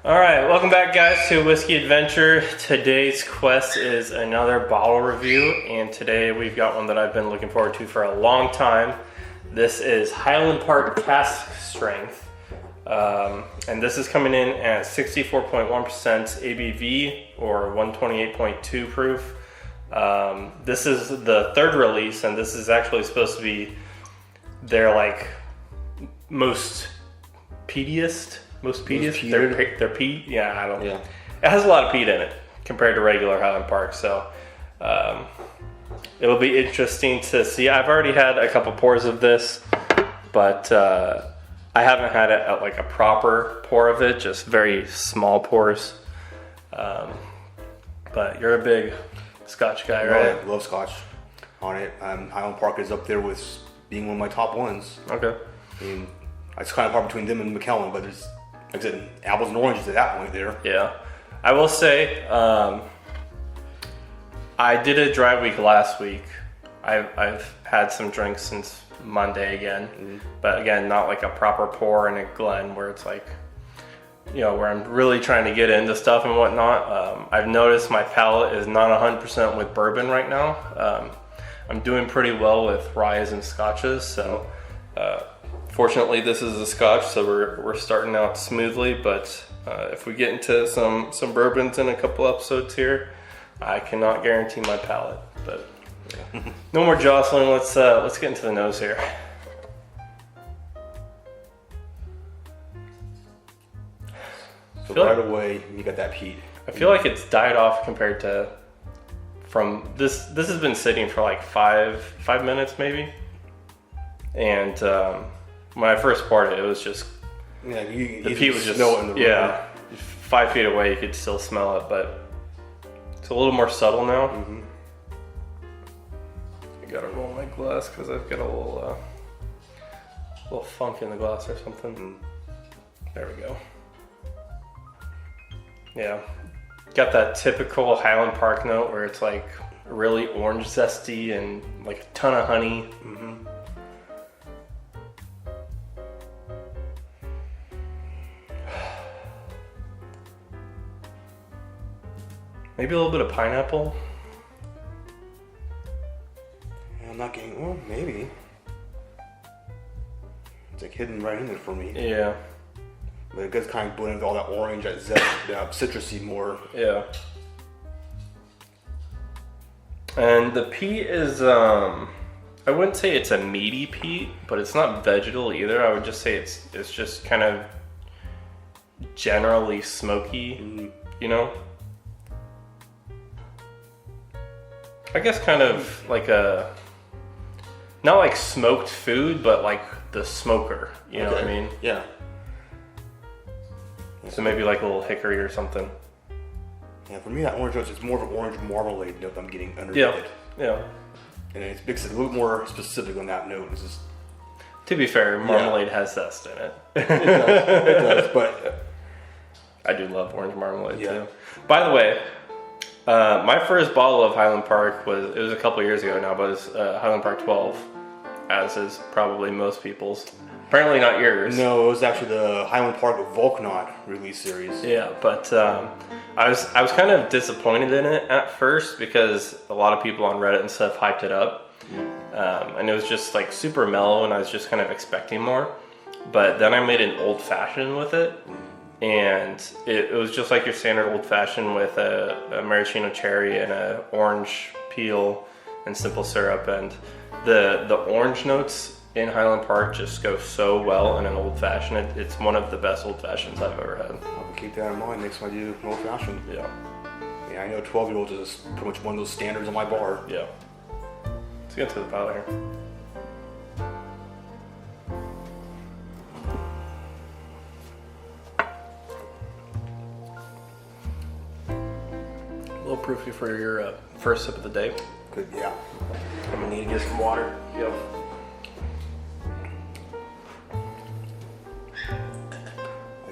Alright, welcome back guys to Whiskey Adventure. Today's quest is another bottle review, and today we've got one that I've been looking forward to for a long time. This is Highland Park Cask Strength, and this is coming in at 64.1% ABV or 128.2 proof. This is the third release, and this is actually supposed to be their most peatiest. They're peat. Yeah, I don't know. Yeah. It has a lot of peat in it compared to regular Highland Park, so it'll be interesting to see. I've already had a couple pours of this, but I haven't had it at like a proper pour of it, just very small pours. But you're a big Scotch guy, right? I love Scotch on it. Highland Park is up there with being one of my top ones. Okay. I mean, it's kind of hard between them and McKellen, but there's, like I said, apples and oranges at that point there. Yeah. I will say, I did a dry week last week. I've had some drinks since Monday again, but again, not like a proper pour in a Glen where it's like, you know, where I'm really trying to get into stuff and whatnot. I've noticed my palate is not 100% with bourbon right now. I'm doing pretty well with ryes and scotches, so fortunately this is a Scotch, so we're starting out smoothly, but if we get into some bourbons in a couple episodes here, I cannot guarantee my palate. But no more jostling, let's get into the nose here. So right away, you got that peat. I feel like it's died off compared to from this. This has been sitting for like five minutes maybe, and when I first poured it, it was just the peat was just smell it in the room. 5 feet away you could still smell it, but it's a little more subtle now. I gotta roll my glass because I've got a little funk in the glass or something. There we go. Yeah, got that typical Highland Park note where it's like really orange zesty and like a ton of honey. Maybe a little bit of pineapple. I'm not getting, well, maybe. It's like hidden right in there for me. Yeah. But it does kind of blend with all that orange, that zest, citrusy more. Yeah. And the peat is, I wouldn't say it's a meaty peat, but it's not vegetal either. I would just say it's just kind of generally smoky, you know? I guess kind of like not like smoked food, but like the smoker, you know what I mean? Yeah. So maybe like a little hickory or something. Yeah, for me that orange note is more of an orange marmalade note I'm getting underneath it. Yeah. And it makes it a little more specific on that note. It's just, to be fair, marmalade has zest in it. It does, but I do love orange marmalade too. By the way, my first bottle of Highland Park was a couple years ago now, but it's Highland Park 12, as is probably most people's. Apparently not yours. No, it was actually the Highland Park Volknaut release series. Yeah, but I was kind of disappointed in it at first because a lot of people on Reddit and stuff hyped it up, and it was just like super mellow, and I was just kind of expecting more. But then I made an old fashioned with it, and it was just like your standard old fashioned with a maraschino cherry and a orange peel and simple syrup, and the orange notes in Highland Park just go so well in an old fashioned. It's one of the best old fashions I've ever had. I'll keep that in mind next time I do an old fashioned. Yeah. Yeah, I know 12-year-olds is pretty much one of those standards on my bar. Yeah. Let's get to the palate here. A little proofy for your first sip of the day. Good, yeah. I'm gonna need to get some water. Yep.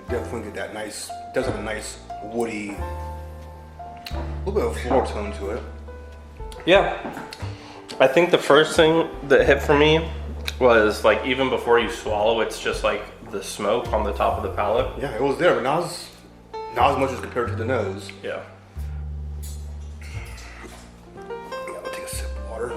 Definitely get that nice, does have a nice woody, a little bit of floral tone to it. Yeah. I think the first thing that hit for me was like even before you swallow, it's just like the smoke on the top of the palate. Yeah, it was there, but now Not as much as compared to the nose. Yeah. Yeah, I'll take a sip of water.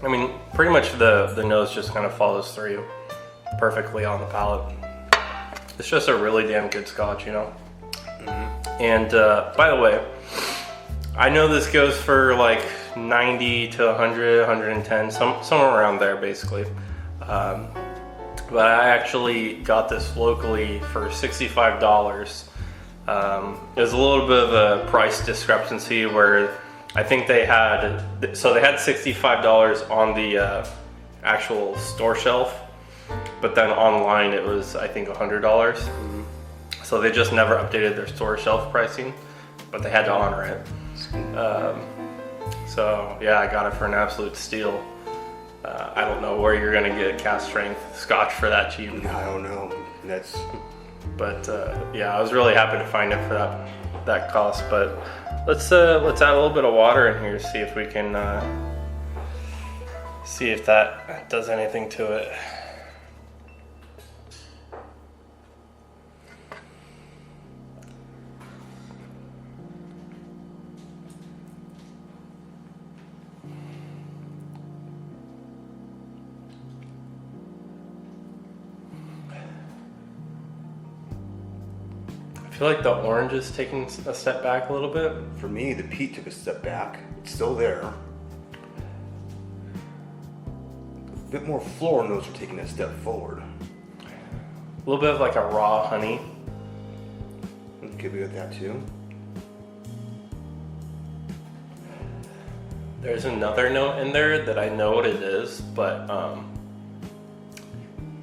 I mean, pretty much the nose just kind of follows through perfectly on the palate. It's just a really damn good Scotch, you know? And by the way, I know this goes for like 90 to 100, 110, somewhere around there basically. But I actually got this locally for $65. There's a little bit of a price discrepancy where I think they had $65 on the actual store shelf, but then online it was, I think, $100. So they just never updated their store shelf pricing, but they had to honor it. So yeah, I got it for an absolute steal. I don't know where you're gonna get cask strength Scotch for that cheap. I don't know. But yeah, I was really happy to find it for that cost. But let's add a little bit of water in here, see if we can see if that does anything to it. I feel like the orange is taking a step back a little bit. For me, the peat took a step back. It's still there. A bit more floral notes are taking a step forward. A little bit of like a raw honey. Could be with that too. There's another note in there that I know what it is, but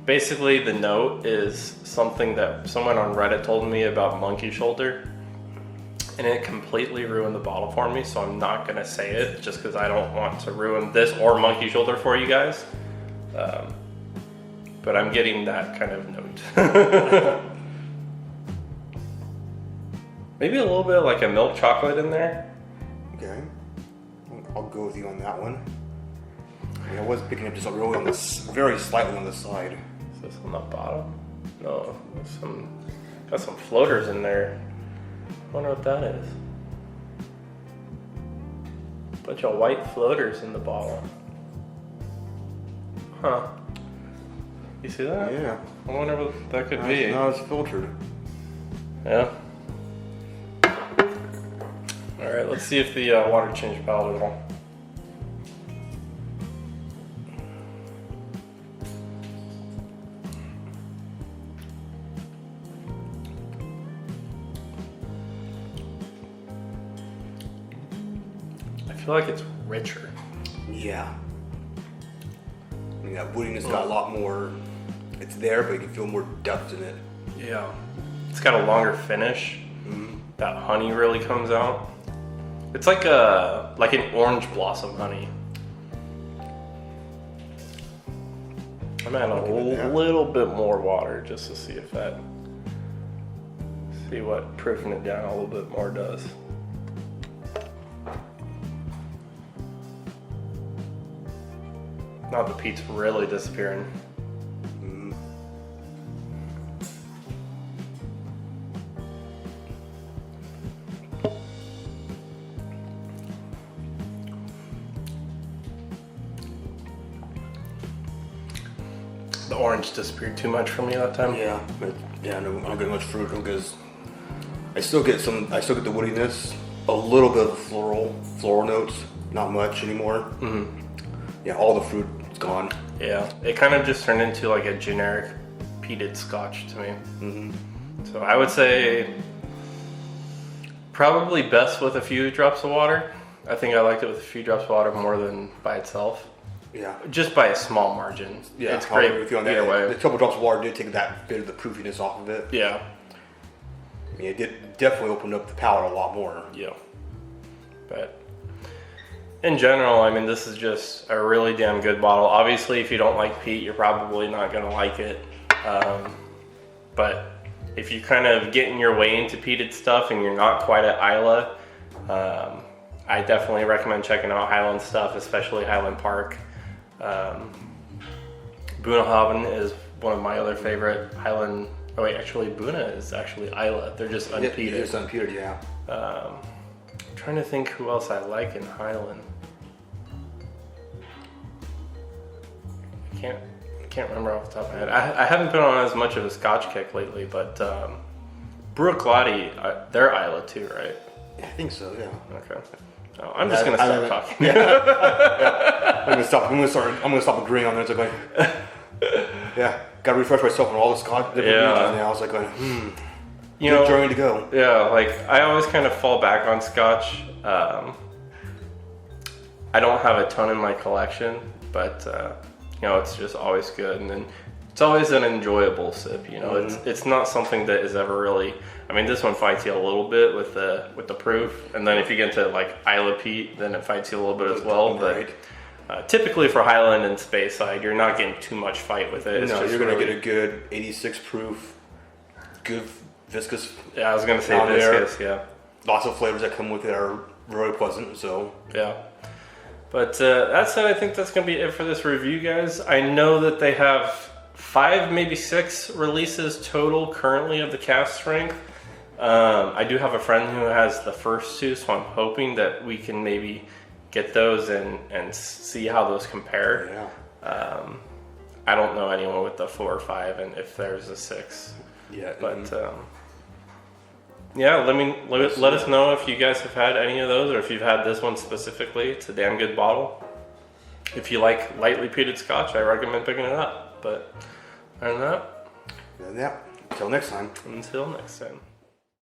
basically the note is something that someone on Reddit told me about monkey shoulder, and it completely ruined the bottle for me, so I'm not gonna say it just because I don't want to ruin this or monkey shoulder for you guys. But I'm getting that kind of note. Maybe a little bit of like a milk chocolate in there. Okay, I'll go with you on that one. I was picking up just really on this, very slightly on the side. Is this on the bottom? No, there's got some floaters in there. I wonder what that is. Bunch of white floaters in the bottle. Huh. You see that? Yeah. I wonder what that could be. Now it's filtered. Yeah. Alright, let's see if the water changed palette at all. I feel like it's richer. Yeah. I mean, that woodiness got a lot more. It's there, but you can feel more depth in it. Yeah. It's got a longer finish. That honey really comes out. It's like an orange blossom honey. I'm adding a little bit more water just to see what proofing it down a little bit more does. Now the peat's really disappearing. The orange disappeared too much for me that time. Yeah, but yeah, no, I don't get much fruit because I still get the woodiness, a little bit of floral notes, not much anymore. Yeah, all the fruit is gone. Yeah, it kind of just turned into like a generic peated Scotch to me. So I would say probably best with a few drops of water. I think I liked it with a few drops of water more than by itself. Yeah. Just by a small margin. Yeah, it's great either way. The couple drops of water did take that bit of the proofiness off of it. Yeah. I mean, it did definitely open up the palate a lot more. Yeah. But in general, I mean, this is just a really damn good bottle. Obviously, if you don't like peat, you're probably not going to like it. But if you kind of getting your way into peated stuff and you're not quite at Isla, I definitely recommend checking out Highland stuff, especially Highland Park. Bunnahabhain is one of my other favorite. Highland. Oh wait, actually, Buna is actually Islay. They're just unpeated. Yeah, it's unpeated, yeah. I'm trying to think who else I like in Highland. I can't remember off the top of my head. I haven't been on as much of a Scotch kick lately, but Bruichladdich, they're Islay too, right? I think so, yeah. Okay. Oh, I'm just gonna stop talking. Yeah. I'm gonna stop agreeing on this. I'm going, yeah, gotta refresh myself on all the Scotch different regions now. I was like going, good journey to go. Yeah, like I always kind of fall back on Scotch. I don't have a ton in my collection, but it's just always good, and then it's always an enjoyable sip. It's not something that is ever really. I mean, this one fights you a little bit with the proof, and then if you get into like Islay peat, then it fights you a little bit as well. But typically for Highland and Speyside, you're not getting too much fight with it. You're going to get a good 86 proof, good viscous. Yeah, I was going to say viscous. Yeah, lots of flavors that come with it are really pleasant. So yeah. But that said, I think that's going to be it for this review, guys. I know that they have 5, maybe 6 releases total currently of the Cask strength. I do have a friend who has the first 2, so I'm hoping that we can maybe get those and see how those compare. Yeah. I don't know anyone with the 4 or 5, and if there's a 6. Yeah. But yeah, let us know if you guys have had any of those, or if you've had this one specifically. It's a damn good bottle. If you like lightly peated Scotch, I recommend picking it up. But other than that, yeah. Until next time. Until next time.